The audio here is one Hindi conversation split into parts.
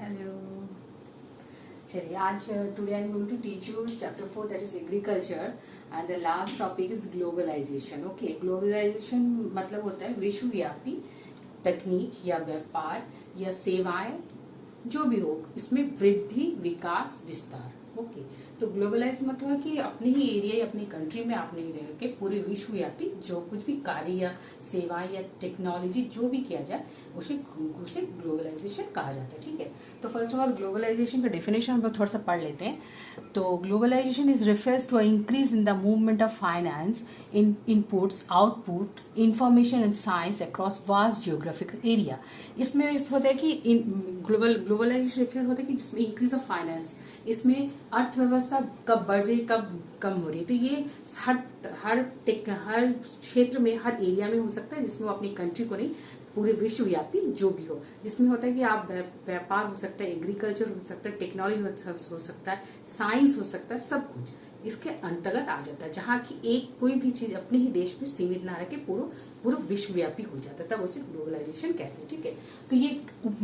हेलो। चलिए आज today I am going to teach you chapter 4 that is agriculture and the last topic is globalization. Okay, globalization मतलब होता है विश्वव्यापी तकनीक या व्यापार या सेवाएं जो भी हो, इसमें वृद्धि, विकास, विस्तार। ओके, तो ग्लोबलाइज मतलब है कि अपने ही एरिया या अपनी कंट्री में आप नहीं रह के पूरे विश्वव्यापी जो कुछ भी कार्य या सेवाएं या टेक्नोलॉजी जो भी किया जाए उसे ग्लोबलाइजेशन कहा जाता है। ठीक है, तो फर्स्ट ऑफ ऑल ग्लोबलाइजेशन का डेफिनेशन हम लोग थोड़ा सा पढ़ लेते हैं। तो globalization is refers to a increase in the movement of finance in inputs output information and science across vast geographical area. इसमें होता है कि ग्लोबलाइजेशन रेफर होता है कि जिसमें इंक्रीज ऑफ फाइनेंस, इसमें अर्थव्यवस्था कब बढ़ रही कब कम हो रही है। तो ये हर क्षेत्र में हर एरिया में हो सकता है, जिसमें वो अपनी कंट्री को नहीं पूरे विश्वव्यापी जो भी हो, जिसमें होता है कि आप व्यापार हो सकता है, एग्रीकल्चर हो सकता है, टेक्नोलॉजी हो सकता है, साइंस हो सकता है, सब कुछ इसके अंतर्गत आ जाता है। जहाँ की एक कोई भी चीज अपने ही देश में सीमित ना रह के पूरा विश्वव्यापी हो जाता है, तब उसे ग्लोबलाइजेशन कहते हैं। ठीक है, तो ये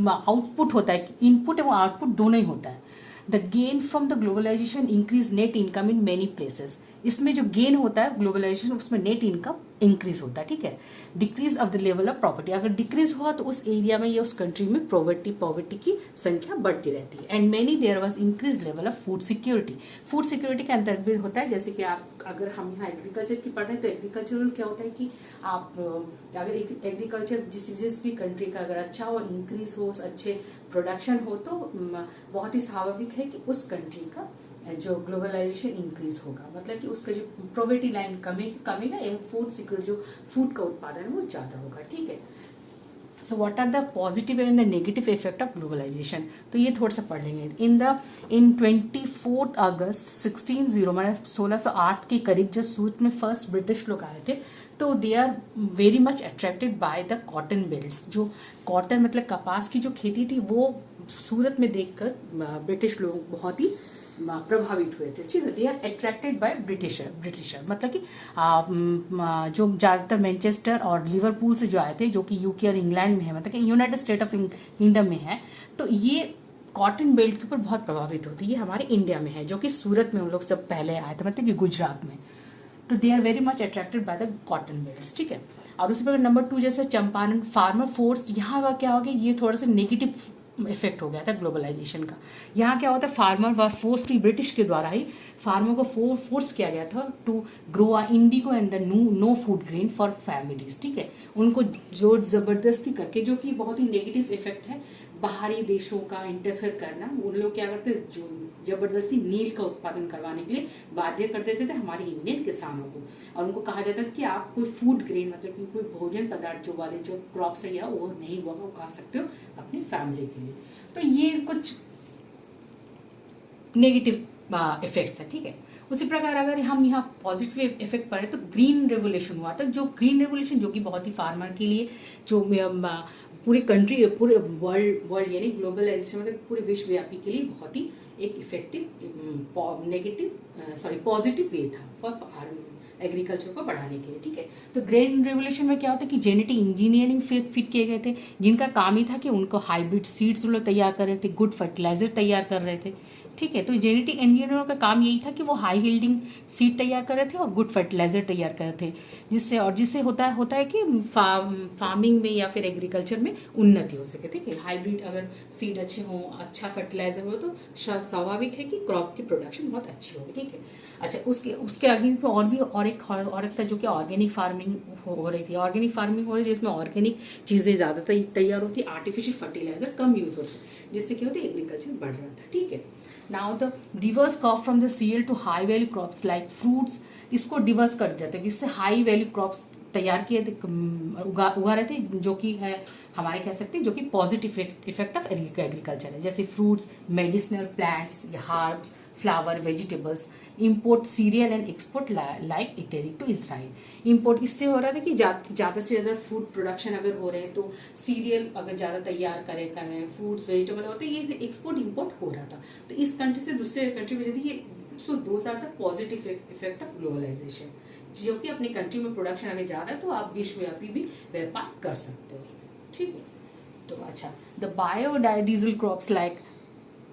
आउटपुट होता है, इनपुट एवं आउटपुट दोनों ही होता है। The gain from the globalization increase net income in many places. इसमें जो गेन होता है ग्लोबलाइजेशन, उसमें नेट इनकम इंक्रीज होता है। ठीक है, decrease of the level of property, अगर डिक्रीज हुआ तो उस एरिया में या उस कंट्री में पॉवर्टी की संख्या बढ़ती रहती है। And many there was increase level of food security. Food security के अंतर्गत भी होता है, जैसे कि आप अगर हम यहाँ एग्रीकल्चर की पढ़ रहे हैं तो एग्रीकल्चर में क्या होता है कि आप अगर एग्रीकल्चर जिस भी कंट्री का अगर अच्छा हो, इंक्रीज हो, अच्छे प्रोडक्शन हो, तो बहुत ही स्वाभाविक है कि उस कंट्री का जो ग्लोबलाइजेशन इंक्रीज होगा, मतलब कि उसका जो पॉवर्टी लाइन कमेगा एवं फूड सिक्योरिटी जो फूड का उत्पादन है वो ज्यादा होगा। ठीक है, so what are the positive and the negative effect of globalization, तो ये थोड़ा सा पढ़ लेंगे। इन 24 अगस्त 16 मैंने 1608 के करीब जब सूरत में फर्स्ट ब्रिटिश लोग आए थे, तो they are very much attracted by the cotton belts. जो कॉटन मतलब कपास की जो खेती थी वो सूरत में देखकर ब्रिटिश लोग बहुत ही प्रभावित हुए थे। ठीक है, they are attracted by Britisher मतलब कि जो ज़्यादातर मैनचेस्टर और लिवरपूल से जो आए थे, जो कि यूके और इंग्लैंड में है, मतलब कि यूनाइटेड स्टेट ऑफ किंगडम में है, तो ये कॉटन बेल्ट के ऊपर बहुत प्रभावित होती है। ये हमारे इंडिया में है, जो कि सूरत में उन लोग सब पहले आए थे, मतलब कि गुजरात में। तो they are very much attracted by the cotton belt. ठीक है, और उसी प्रकार नंबर 2 जैसे चंपारण फार्मर फोर्स, यहाँ क्या हो गया, ये थोड़ा सा नेगेटिव इफेक्ट हो गया था ग्लोबलाइजेशन का। यहाँ क्या होता है, फार्मर व फोर्स टू ब्रिटिश के द्वारा ही फार्मर को फोर्स किया गया था to grow a indigo and the no food grain for families. ठीक है, उनको जोर जबरदस्ती करके, जो कि बहुत ही नेगेटिव इफेक्ट है, बाहरी देशों का इंटरफेयर करना, उन लोग क्या करते जो जबरदस्ती नील का उत्पादन करवाने के लिए बाध्य कर देते थे हमारे इंडियन किसानों को, और उनको कहा जाता था कि आप कोई फूड ग्रेन मतलब कि कोई भोजन पदार्थ जो वाले जो क्रॉप्स है या वो नहीं उगा सकते हो अपनी फैमिली के लिए। तो ये कुछ नेगेटिव इफेक्ट्स है। ठीक है, उसी प्रकार अगर हम यहाँ पॉजिटिव इफेक्ट पढ़े तो ग्रीन रेवोल्यूशन हुआ था। जो ग्रीन रेवोल्यूशन जो कि बहुत ही फार्मर के लिए, जो पूरी कंट्री पूरे वर्ल्ड यानी ग्लोबलाइजेशन मतलब पूरे विश्वव्यापी के लिए बहुत ही एक इफेक्टिव पॉजिटिव वे था फॉर एग्रीकल्चर को बढ़ाने के लिए। ठीक है, तो ग्रेन रेवोल्यूशन में क्या होता है कि जेनेटिक इंजीनियरिंग फिट किए गए थे, जिनका काम ही था कि उनको हाइब्रिड सीड्स लोग तैयार कर रहे थे, गुड फर्टिलाइजर तैयार कर रहे थे। ठीक है, तो जेनेटिक इंजीनियरों का काम यही था कि वो हाई यील्डिंग सीड तैयार कर रहे थे और गुड फर्टिलाइजर तैयार कर रहे थे, जिससे होता है कि फार्मिंग में या फिर एग्रीकल्चर में उन्नति हो सके। ठीक है, हाइब्रिड अगर सीड अच्छे हों, अच्छा फर्टिलाइजर हो, तो स्वाभाविक है कि क्रॉप की प्रोडक्शन बहुत अच्छी होगी। ठीक है, अच्छा उसके आगे और एक था जो कि ऑर्गेनिक फार्मिंग हो रही थी। ऑर्गेनिक फार्मिंग हो रही है जिसमें ऑर्गेनिक चीजें ज्यादा तैयार होती, आर्टिफिशियल फर्टिलाइजर कम यूज होते, जिससे क्या होती है एग्रीकल्चर बढ़ रहा था। ठीक है, now the diverse crop from the cereal to high value crops like fruits, इसको डिवर्स कर दिया था, जिससे हाई वैल्यू क्रॉप्स तैयार किए उगा रहे थे, जो कि है हमारे कह सकते हैं जो कि पॉजिटिव इफेक्ट ऑफ एग्रीकल्चर है, जैसे फ्रूट्स, मेडिसिनल प्लांट्स या herbs, flower, vegetables. Import cereal and export like Italy to Israel. Import इससे हो रहा था कि ज्यादा से ज्यादा फूड प्रोडक्शन अगर हो रहे हैं तो सीरियल अगर ज्यादा तैयार कर रहे हैं, फ्रूट्स वेजिटेबल होते हैं, ये एक्सपोर्ट इंपोर्ट हो रहा था। तो इस कंट्री से दूसरे कंट्री में यदि ये so those are the positive effect of globalization, जो कि अपनी कंट्री में प्रोडक्शन अगर ज्यादा है तो आप विश्वव्यापी भी व्यापार कर सकते हो। ठीक है, तो अच्छा, the biodiesel crops like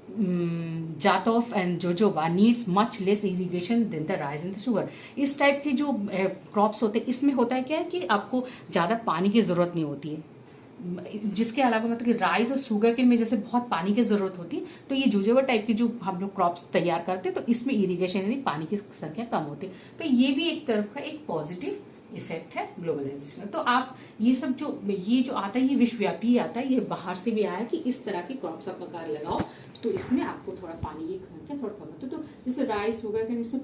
jatropha and jojoba needs much less irrigation than the rice and the sugar. इस टाइप के जो क्रॉप्स होते हैं इसमें होता है क्या है कि आपको ज़्यादा पानी की ज़रूरत नहीं होती है, जिसके अलावा मतलब कि राइस और शुगर के में जैसे बहुत पानी की ज़रूरत होती है, तो ये जोजोबा टाइप की जो हम लोग क्रॉप्स तैयार करते हैं तो इसमें इरिगेशन यानी पानी की संख्या कम होती है। तो ये भी एक तरफ का एक पॉजिटिव इफेक्ट है ग्लोबलाइजेशन का। तो आप ये सब जो आता है ये विश्वव्यापी आता है, ये बाहर से भी आया कि इस तरह की क्रॉप्स आप अगर लगाओ तो इसमें आपको थोड़ा पानी की संख्या थोड़ा कम होती है। तो जैसे राइस शुगर के इसमें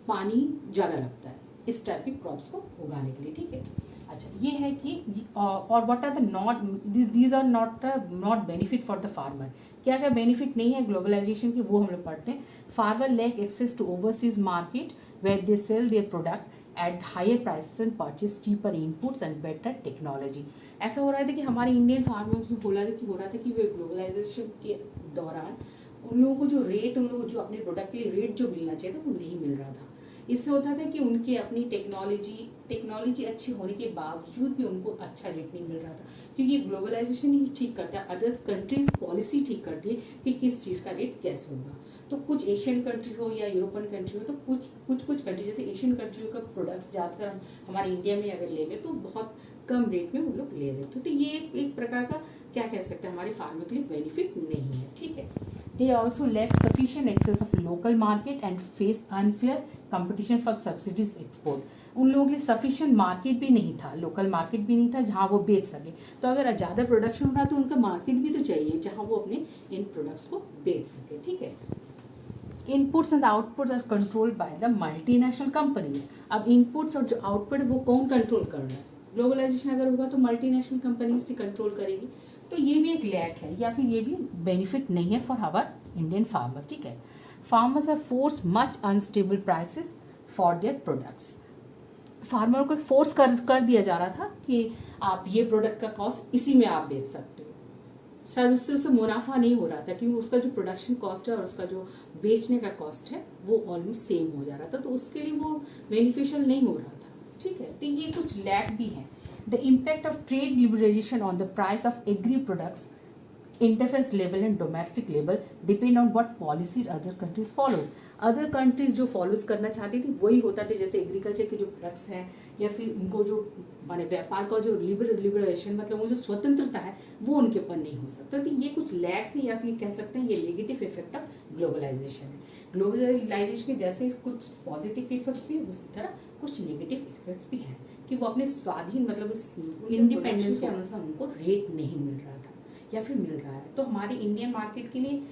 पानी ज़्यादा लगता है इस टाइप की क्रॉप्स को उगाने के लिए, ठीक है। अच्छा, ये है कि और what are the not these are not benefit for the farmer. क्या क्या बेनिफिट नहीं है ग्लोबलाइजेशन की वो हम लोग पढ़ते हैं। Farmer lack access to overseas market where they sell their product at higher prices and purchase cheaper inputs and better technology. ऐसा हो रहा था कि हमारे इंडियन फार्मर्स हो रहा था कि वे ग्लोबलाइजेशन के दौरान उन लोगों को जो रेट, उन लोगों जो अपने प्रोडक्ट के लिए रेट जो मिलना चाहिए था वो नहीं मिल रहा था। इससे होता था कि उनके अपनी टेक्नोलॉजी अच्छी होने के बावजूद भी उनको अच्छा रेट नहीं मिल रहा था, क्योंकि ग्लोबलाइजेशन ही ठीक करता है, अदर कंट्रीज पॉलिसी ठीक करती है कि किस चीज़ का रेट कैसे होगा। तो कुछ एशियन कंट्री हो या यूरोपियन कंट्री हो, तो कुछ कंट्री जैसे एशियन कंट्रियों का प्रोडक्ट्स ज़्यादातर हम हमारे इंडिया में अगर ले लें तो बहुत कम रेट में वो लोग ले रहे थे। तो ये एक प्रकार का क्या कह सकते हैं हमारे फार्मर के लिए बेनिफिट नहीं है, ठीक है। They also lack sufficient access of local market and face unfair competition for subsidies export। उन लोगों के लिए सफिशिएंट मार्केट भी नहीं था, लोकल मार्केट भी नहीं था जहां वो बेच सके। तो अगर ज़्यादा प्रोडक्शन हो रहा है तो उनका मार्केट भी तो चाहिए जहां वो अपने इन प्रोडक्ट्स को बेच सके, ठीक है। Inputs and outputs are controlled by the multinational companies. अब इनपुट्स और जो आउटपुट है वो कौन कंट्रोल कर रहा है? ग्लोबलाइजेशन अगर होगा तो मल्टीनेशनल कंपनीज से कंट्रोल करेगी। तो ये भी एक लैक है या फिर ये भी बेनिफिट नहीं है फॉर आवर इंडियन फार्मर्स, ठीक है। Farmers are force much unstable prices for their products. Farmer को फोर्स कर दिया जा रहा था कि आप ये प्रोडक्ट का कॉस्ट इसी में आप बेच सकते हो। शायद उससे मुनाफा नहीं हो रहा था क्योंकि उसका जो प्रोडक्शन कॉस्ट है और उसका जो बेचने का कॉस्ट है वो ऑलमोस्ट सेम हो जा रहा था, तो उसके लिए वो बेनिफिशियल नहीं हो रहा था, ठीक है। तो ये कुछ लैक भी है। The impact of trade liberalization on the price of agri products, interface level and domestic level depend on what policy other countries follow। Other countries जो फॉलोज करना चाहती थी वही होता थे, जैसे एग्रीकल्चर के जो प्रोडक्ट्स हैं या फिर उनको जो माने व्यापार का जो लिबरलाइजेशन मतलब वो जो स्वतंत्रता है वो उनके ऊपर नहीं हो सकता। तो ये कुछ लैक्स है या फिर कह सकते हैं ये नेगेटिव इफेक्ट ऑफ ग्लोबलाइजेशन है। ग्लोबलाइजेशन के जैसे कुछ पॉजिटिव इफेक्ट भी है उसी तरह कुछ नेगेटिव इफेक्ट्स भी हैं कि वो अपने स्वाधीन मतलब इंडिपेंडेंस के अनुसार उनको रेट नहीं मिल रहा था या फिर मिल रहा है। तो हमारे इंडियन मार्केट के लिए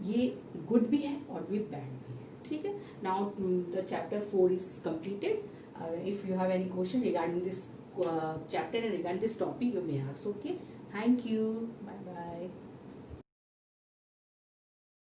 ये गुड भी है और भी बैड भी है, ठीक है। Now the chapter 4 is completed. If you have any question regarding this chapter and regarding this topic you may ask, okay। Thank you, bye bye।